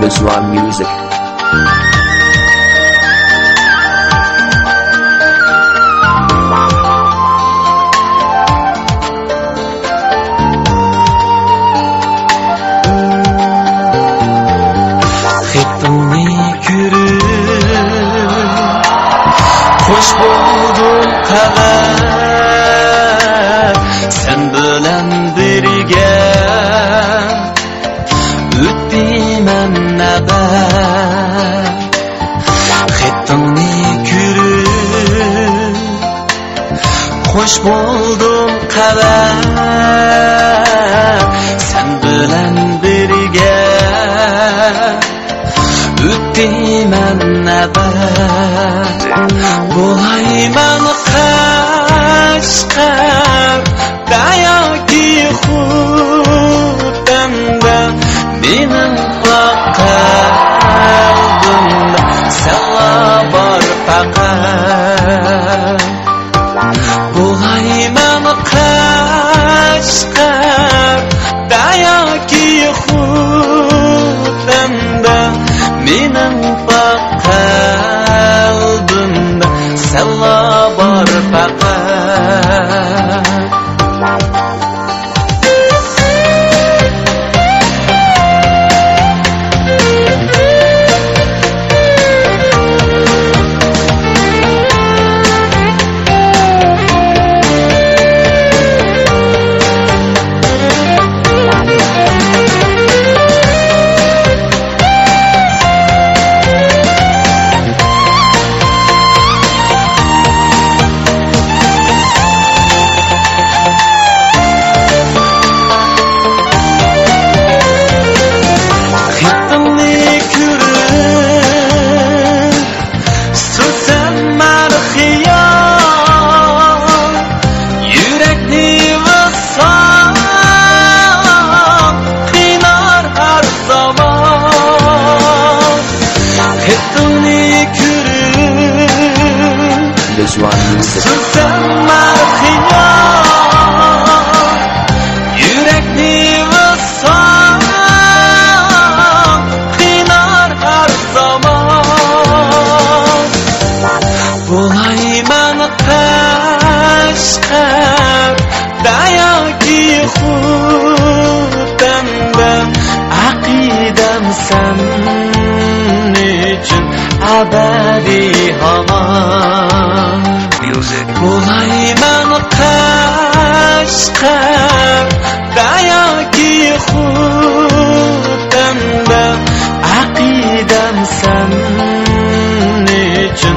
This one music. Xetimni ko'rib xush bo'ldim qalay sen bilan birga o'tdiman navbat xetimni ko'rib xush bo'ldim qalay sen bilan birga o'tdiman navbat bo'layman Qashqarda yoki Xudanda mening qalbimda senla bor faqat bo'layman Qashqarda yoki Xudanda mening qalbimda senla bor faqat This one music. Yürekni vısal kıynar her zaman bulayman Qashqarda yoki Xudanda aqidam sen uchun abadiy hamon bo'layman Qashqarda yoki Xudanda aqidam sen uchun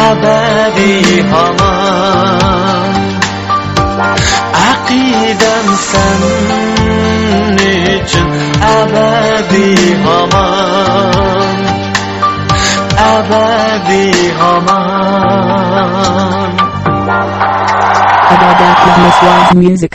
abadiy hamon aqidam sen uchun abadiy hamon abadiy hamon About that, this one's music.